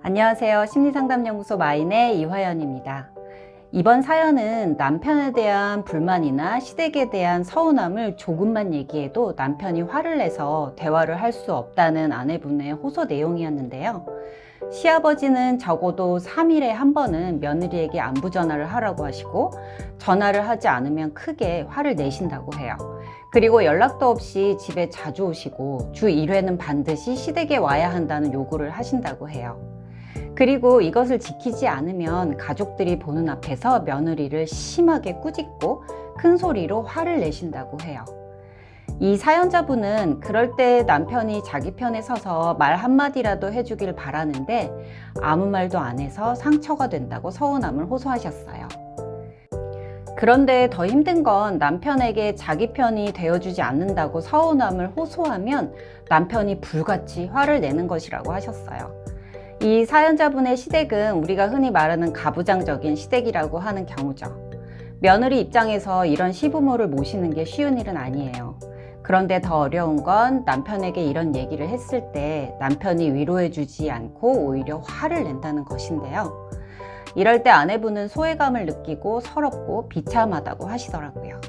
안녕하세요. 심리상담연구소 마인의 이화연입니다. 이번 사연은 남편에 대한 불만이나 시댁에 대한 서운함을 조금만 얘기해도 남편이 화를 내서 대화를 할 수 없다는 아내분의 호소 내용이었는데요. 시아버지는 적어도 3일에 한 번은 며느리에게 안부 전화를 하라고 하시고, 전화를 하지 않으면 크게 화를 내신다고 해요. 그리고 연락도 없이 집에 자주 오시고 주 1회는 반드시 시댁에 와야 한다는 요구를 하신다고 해요. 그리고 이것을 지키지 않으면 가족들이 보는 앞에서 며느리를 심하게 꾸짖고 큰 소리로 화를 내신다고 해요. 이 사연자분은 그럴 때 남편이 자기 편에 서서 말 한마디라도 해주길 바라는데 아무 말도 안 해서 상처가 된다고 서운함을 호소하셨어요. 그런데 더 힘든 건 남편에게 자기 편이 되어주지 않는다고 서운함을 호소하면 남편이 불같이 화를 내는 것이라고 하셨어요. 이 사연자분의 시댁은 우리가 흔히 말하는 가부장적인 시댁이라고 하는 경우죠. 며느리 입장에서 이런 시부모를 모시는 게 쉬운 일은 아니에요. 그런데 더 어려운 건 남편에게 이런 얘기를 했을 때 남편이 위로해주지 않고 오히려 화를 낸다는 것인데요. 이럴 때 아내분은 소외감을 느끼고 서럽고 비참하다고 하시더라고요.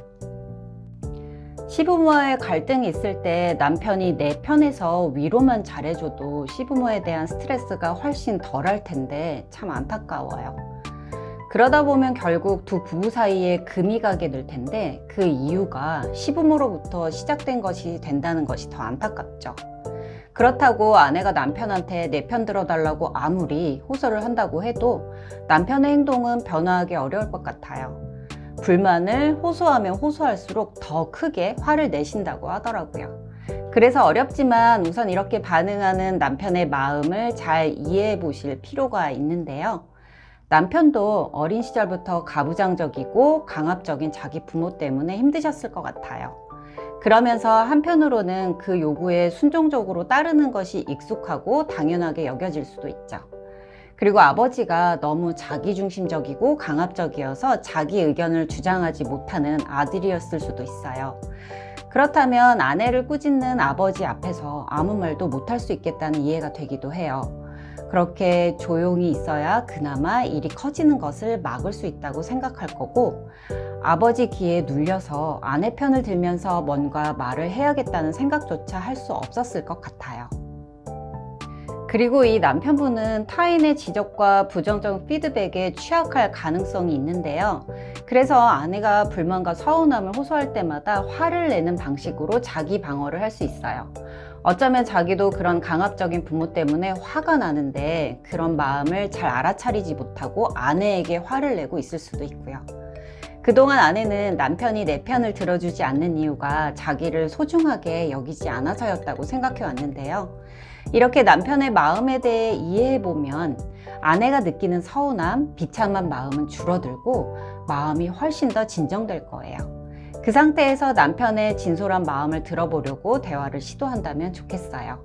시부모와의 갈등이 있을 때 남편이 내 편에서 위로만 잘해줘도 시부모에 대한 스트레스가 훨씬 덜할 텐데 참 안타까워요. 그러다 보면 결국 두 부부 사이에 금이 가게 될 텐데 그 이유가 시부모로부터 시작된 것이 된다는 것이 더 안타깝죠. 그렇다고 아내가 남편한테 내 편 들어달라고 아무리 호소를 한다고 해도 남편의 행동은 변화하기 어려울 것 같아요. 불만을 호소하면 호소할수록 더 크게 화를 내신다고 하더라고요. 그래서 어렵지만 우선 이렇게 반응하는 남편의 마음을 잘 이해해 보실 필요가 있는데요. 남편도 어린 시절부터 가부장적이고 강압적인 자기 부모 때문에 힘드셨을 것 같아요. 그러면서 한편으로는 그 요구에 순종적으로 따르는 것이 익숙하고 당연하게 여겨질 수도 있죠. 그리고 아버지가 너무 자기중심적이고 강압적이어서 자기 의견을 주장하지 못하는 아들이었을 수도 있어요. 그렇다면 아내를 꾸짖는 아버지 앞에서 아무 말도 못할 수 있겠다는 이해가 되기도 해요. 그렇게 조용히 있어야 그나마 일이 커지는 것을 막을 수 있다고 생각할 거고, 아버지 귀에 눌려서 아내 편을 들면서 뭔가 말을 해야겠다는 생각조차 할 수 없었을 것 같아요. 그리고 이 남편분은 타인의 지적과 부정적 피드백에 취약할 가능성이 있는데요. 그래서 아내가 불만과 서운함을 호소할 때마다 화를 내는 방식으로 자기 방어를 할 수 있어요. 어쩌면 자기도 그런 강압적인 부모 때문에 화가 나는데 그런 마음을 잘 알아차리지 못하고 아내에게 화를 내고 있을 수도 있고요. 그동안 아내는 남편이 내 편을 들어주지 않는 이유가 자기를 소중하게 여기지 않아서였다고 생각해 왔는데요. 이렇게 남편의 마음에 대해 이해해보면 아내가 느끼는 서운함, 비참한 마음은 줄어들고 마음이 훨씬 더 진정될 거예요. 그 상태에서 남편의 진솔한 마음을 들어보려고 대화를 시도한다면 좋겠어요.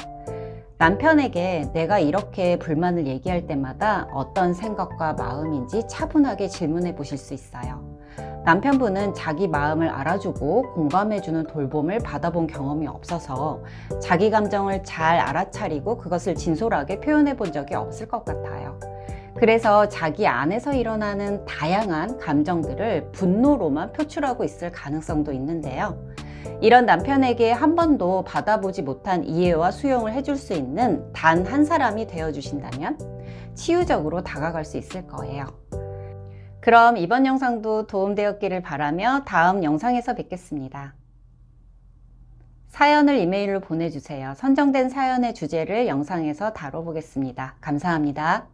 남편에게 내가 이렇게 불만을 얘기할 때마다 어떤 생각과 마음인지 차분하게 질문해 보실 수 있어요. 남편분은 자기 마음을 알아주고 공감해주는 돌봄을 받아본 경험이 없어서 자기 감정을 잘 알아차리고 그것을 진솔하게 표현해 본 적이 없을 것 같아요. 그래서 자기 안에서 일어나는 다양한 감정들을 분노로만 표출하고 있을 가능성도 있는데요. 이런 남편에게 한 번도 받아보지 못한 이해와 수용을 해줄 수 있는 단 한 사람이 되어주신다면 치유적으로 다가갈 수 있을 거예요. 그럼 이번 영상도 도움되었기를 바라며 다음 영상에서 뵙겠습니다. 사연을 이메일로 보내주세요. 선정된 사연의 주제를 영상에서 다뤄보겠습니다. 감사합니다.